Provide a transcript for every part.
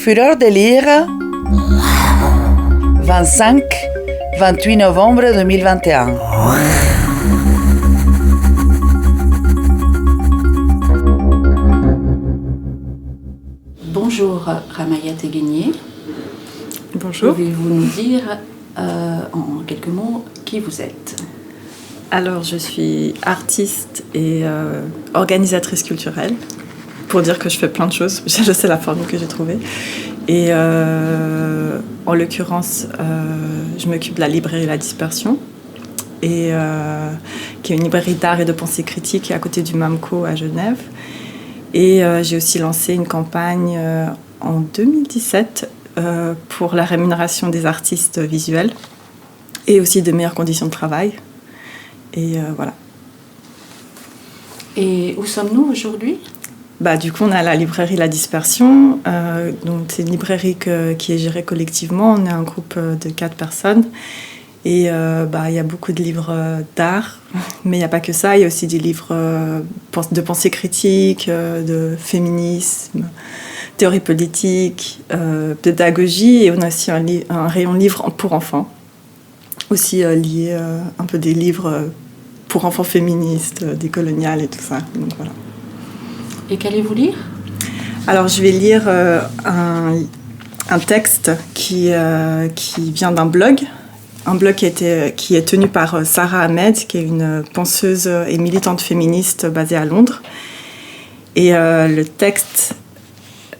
Fureur de lire, 25-28 novembre 2021. Bonjour Ramaya Teguenier. Bonjour. Pouvez-vous nous dire en quelques mots qui vous êtes? Alors, je suis artiste et organisatrice culturelle, pour dire que je fais plein de choses. C'est la formule que j'ai trouvée. Et en l'occurrence, je m'occupe de la librairie La Dispersion, et, qui est une librairie d'art et de pensée critique à côté du MAMCO à Genève. Et j'ai aussi lancé une campagne en 2017 pour la rémunération des artistes visuels et aussi de meilleures conditions de travail. Et voilà. Et où sommes-nous aujourd'hui ? Du coup, on a la librairie La Dispersion. Donc c'est une librairie qui est gérée collectivement. On est un groupe de 4 personnes. Et il y a beaucoup de livres d'art, mais il n'y a pas que ça. Il y a aussi des livres de pensée critique, de féminisme, théorie politique, pédagogie. Et on a aussi un rayon livres pour enfants, aussi lié un peu des livres pour enfants féministes, décoloniales et tout ça. Donc, voilà. Et qu'allez-vous lire ? Alors, je vais lire un texte qui vient d'un blog. Un blog qui est tenu par Sarah Ahmed, qui est une penseuse et militante féministe basée à Londres. Et le texte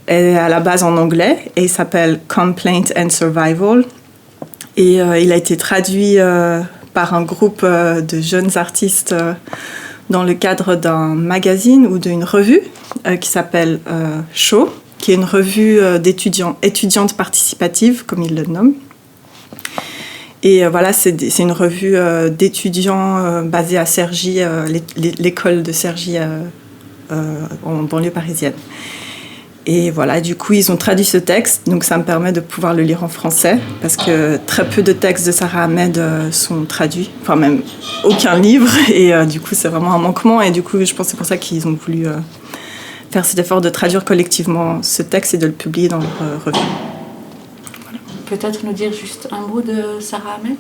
est à la base en anglais et il s'appelle « Complaint and Survival ». Et il a été traduit par un groupe de jeunes artistes dans le cadre d'un magazine ou d'une revue qui s'appelle « Show », qui est une revue étudiante participative, comme ils le nomment. Et voilà, c'est une revue d'étudiants basée à Cergy, l'école de Cergy en banlieue parisienne. Et voilà, du coup, ils ont traduit ce texte, donc ça me permet de pouvoir le lire en français, parce que très peu de textes de Sarah Ahmed sont traduits, enfin même aucun livre, et du coup, c'est vraiment un manquement, et du coup, je pense que c'est pour ça qu'ils ont voulu faire cet effort de traduire collectivement ce texte et de le publier dans leur revue. Peut-être nous dire juste un mot de Sarah Ahmed ?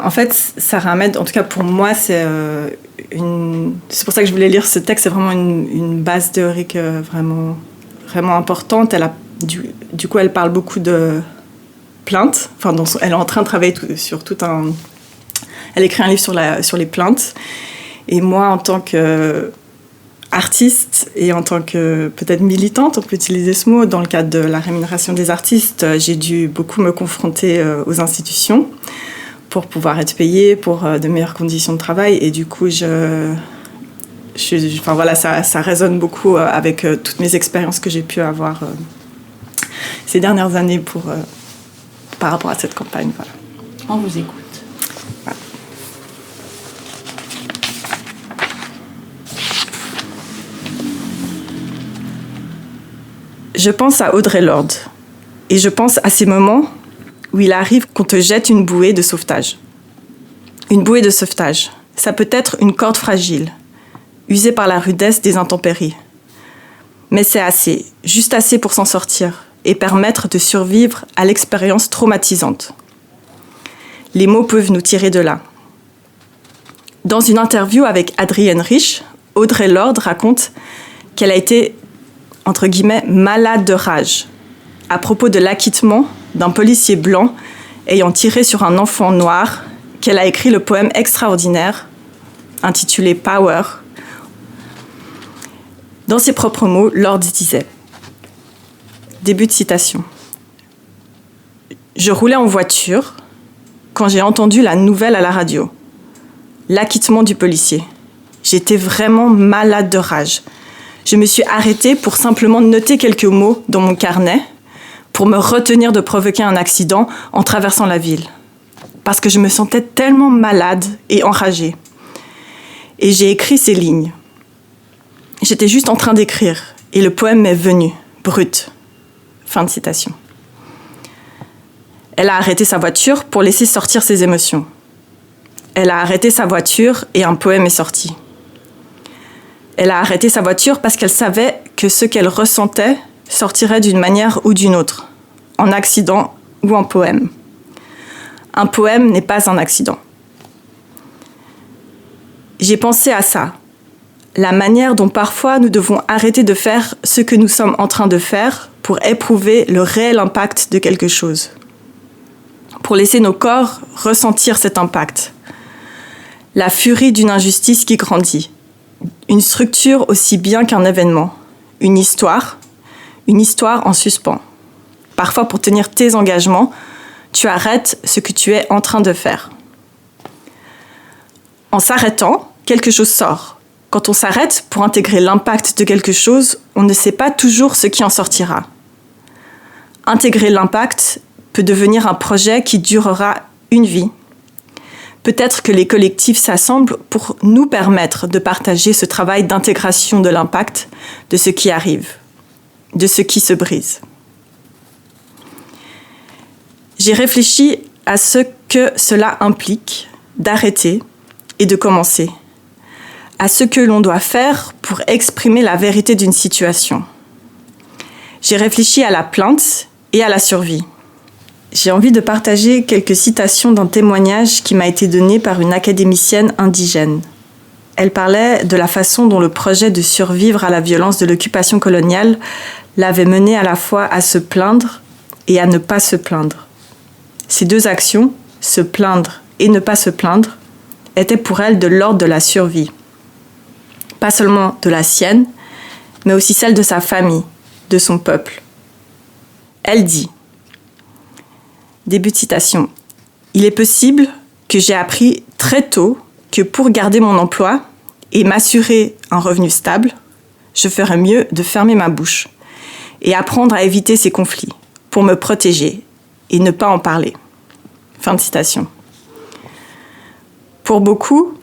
En fait, Sarah Ahmed, en tout cas pour moi, c'est pour ça que je voulais lire ce texte. C'est vraiment une base théorique vraiment, vraiment importante. Du coup, elle parle beaucoup de plaintes. Enfin, elle est en train de travailler sur tout un... Elle écrit un livre sur les plaintes. Et moi, en tant que artiste et en tant que peut-être militante, on peut utiliser ce mot, dans le cadre de la rémunération des artistes, j'ai dû beaucoup me confronter aux institutions pour pouvoir être payée, pour de meilleures conditions de travail. Et du coup, ça résonne beaucoup avec toutes mes expériences que j'ai pu avoir ces dernières années par rapport à cette campagne. Voilà. On vous écoute. Voilà. Je pense à Audre Lorde et je pense à ces moments où il arrive qu'on te jette une bouée de sauvetage. Une bouée de sauvetage, ça peut être une corde fragile, usée par la rudesse des intempéries. Mais c'est assez, juste assez pour s'en sortir et permettre de survivre à l'expérience traumatisante. Les mots peuvent nous tirer de là. Dans une interview avec Adrienne Rich, Audre Lorde raconte qu'elle a été entre guillemets, malade de rage, à propos de l'acquittement d'un policier blanc ayant tiré sur un enfant noir, qu'elle a écrit le poème extraordinaire intitulé « Power ». Dans ses propres mots, Lorde disait, début de citation, « Je roulais en voiture quand j'ai entendu la nouvelle à la radio, l'acquittement du policier. J'étais vraiment malade de rage. Je me suis arrêtée pour simplement noter quelques mots dans mon carnet pour me retenir de provoquer un accident en traversant la ville. Parce que je me sentais tellement malade et enragée. Et j'ai écrit ces lignes. J'étais juste en train d'écrire et le poème m'est venu, brut. » Fin de citation. Elle a arrêté sa voiture pour laisser sortir ses émotions. Elle a arrêté sa voiture et un poème est sorti. Elle a arrêté sa voiture parce qu'elle savait que ce qu'elle ressentait sortirait d'une manière ou d'une autre, en accident ou en poème. Un poème n'est pas un accident. J'ai pensé à ça, la manière dont parfois nous devons arrêter de faire ce que nous sommes en train de faire pour éprouver le réel impact de quelque chose, pour laisser nos corps ressentir cet impact. La furie d'une injustice qui grandit, une structure aussi bien qu'un événement, une histoire en suspens. Parfois, pour tenir tes engagements, tu arrêtes ce que tu es en train de faire. En s'arrêtant, quelque chose sort. Quand on s'arrête pour intégrer l'impact de quelque chose, on ne sait pas toujours ce qui en sortira. Intégrer l'impact peut devenir un projet qui durera une vie. Peut-être que les collectifs s'assemblent pour nous permettre de partager ce travail d'intégration de l'impact de ce qui arrive, de ce qui se brise. J'ai réfléchi à ce que cela implique d'arrêter et de commencer, à ce que l'on doit faire pour exprimer la vérité d'une situation. J'ai réfléchi à la plainte et à la survie. J'ai envie de partager quelques citations d'un témoignage qui m'a été donné par une académicienne indigène. Elle parlait de la façon dont le projet de survivre à la violence de l'occupation coloniale l'avait menée à la fois à se plaindre et à ne pas se plaindre. Ces deux actions, se plaindre et ne pas se plaindre, étaient pour elle de l'ordre de la survie. Pas seulement de la sienne, mais aussi celle de sa famille, de son peuple. Elle dit, début de citation, « Il est possible que j'ai appris très tôt que pour garder mon emploi et m'assurer un revenu stable, je ferais mieux de fermer ma bouche et apprendre à éviter ces conflits pour me protéger et ne pas en parler. » Fin de citation. Pour beaucoup,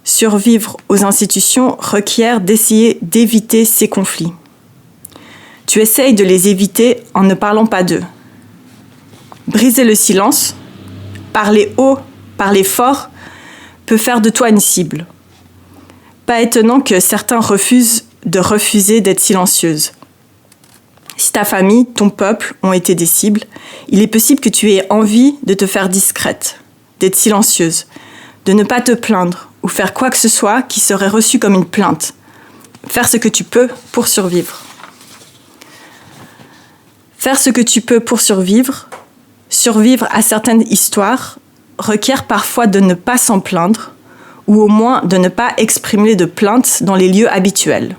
survivre aux institutions requiert d'essayer d'éviter ces conflits. Tu essayes de les éviter en ne parlant pas d'eux. Briser le silence, parler haut, parler fort, peut faire de toi une cible. Pas étonnant que certains refusent de refuser d'être silencieuses. Si ta famille, ton peuple ont été des cibles, il est possible que tu aies envie de te faire discrète, d'être silencieuse, de ne pas te plaindre ou faire quoi que ce soit qui serait reçu comme une plainte. Faire ce que tu peux pour survivre. Faire ce que tu peux pour survivre à certaines histoires, requiert parfois de ne pas s'en plaindre ou au moins de ne pas exprimer de plainte dans les lieux habituels,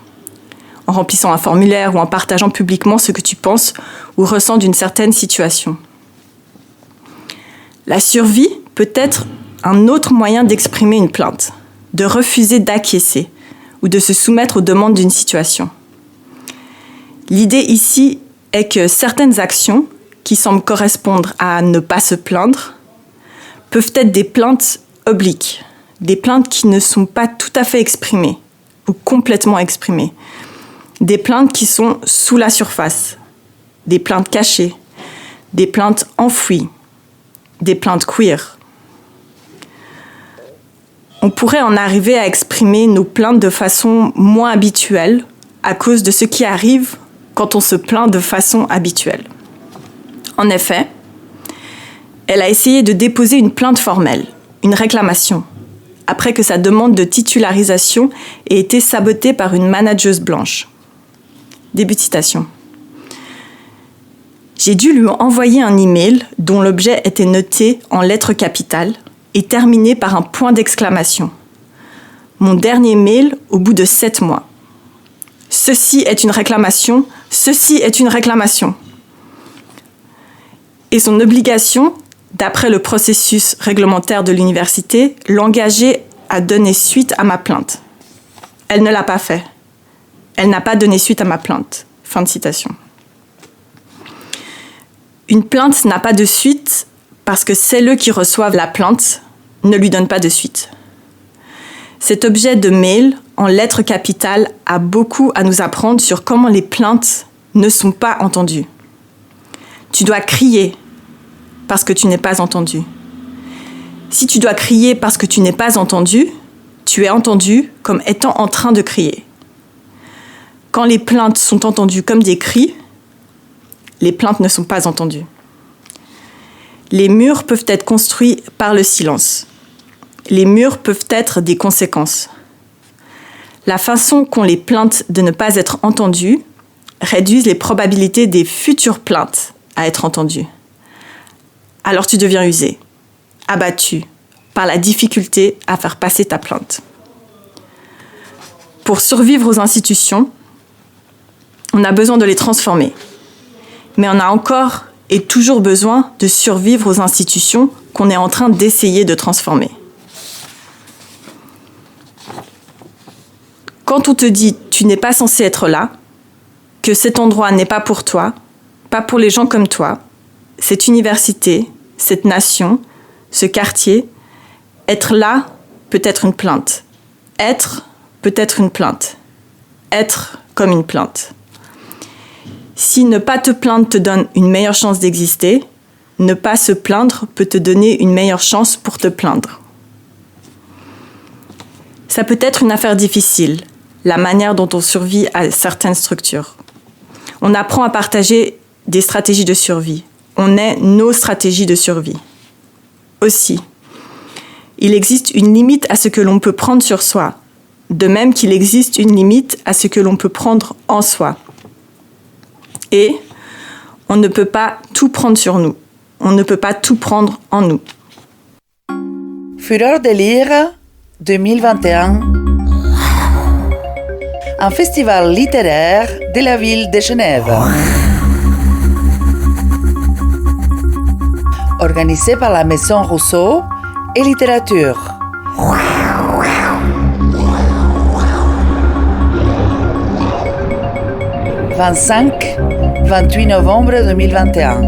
en remplissant un formulaire ou en partageant publiquement ce que tu penses ou ressens d'une certaine situation. La survie peut être un autre moyen d'exprimer une plainte, de refuser d'acquiescer ou de se soumettre aux demandes d'une situation. L'idée ici est que certaines actions qui semblent correspondre à ne pas se plaindre peuvent être des plaintes obliques, des plaintes qui ne sont pas tout à fait exprimées ou complètement exprimées, des plaintes qui sont sous la surface, des plaintes cachées, des plaintes enfouies, des plaintes queer. On pourrait en arriver à exprimer nos plaintes de façon moins habituelle à cause de ce qui arrive quand on se plaint de façon habituelle. En effet, elle a essayé de déposer une plainte formelle, une réclamation, après que sa demande de titularisation ait été sabotée par une manageuse blanche. Début de citation. J'ai dû lui envoyer un email dont l'objet était noté en lettres capitales et terminé par un point d'exclamation. Mon dernier mail au bout de 7 mois. Ceci est une réclamation, ceci est une réclamation. Et son obligation, d'après le processus réglementaire de l'université, l'engageait à donner suite à ma plainte. Elle ne l'a pas fait. Elle n'a pas donné suite à ma plainte. Fin de citation. Une plainte n'a pas de suite parce que celles qui reçoivent la plainte ne lui donnent pas de suite. Cet objet de mail, en lettres capitales, a beaucoup à nous apprendre sur comment les plaintes ne sont pas entendues. Tu dois crier parce que tu n'es pas entendu. Si tu dois crier parce que tu n'es pas entendu, tu es entendu comme étant en train de crier. Quand les plaintes sont entendues comme des cris, les plaintes ne sont pas entendues. Les murs peuvent être construits par le silence. Les murs peuvent être des conséquences. La façon qu'ont les plaintes de ne pas être entendues réduisent les probabilités des futures plaintes à être entendues. Alors tu deviens usé, abattu par la difficulté à faire passer ta plainte. Pour survivre aux institutions, on a besoin de les transformer. Mais on a encore et toujours besoin de survivre aux institutions qu'on est en train d'essayer de transformer. Quand on te dit « tu n'es pas censé être là », que cet endroit n'est pas pour toi, pas pour les gens comme toi, cette université, cette nation, ce quartier, être là peut être une plainte. Être peut être une plainte. Être comme une plainte. Si ne pas te plaindre te donne une meilleure chance d'exister, ne pas se plaindre peut te donner une meilleure chance pour te plaindre. Ça peut être une affaire difficile, la manière dont on survit à certaines structures. On apprend à partager des stratégies de survie. On est nos stratégies de survie. Aussi, il existe une limite à ce que l'on peut prendre sur soi, de même qu'il existe une limite à ce que l'on peut prendre en soi. Et on ne peut pas tout prendre sur nous. On ne peut pas tout prendre en nous. Fureur de lire 2021. Un festival littéraire de la ville de Genève. Organisé par la Maison Rousseau et Littérature. « 25-28 novembre 2021.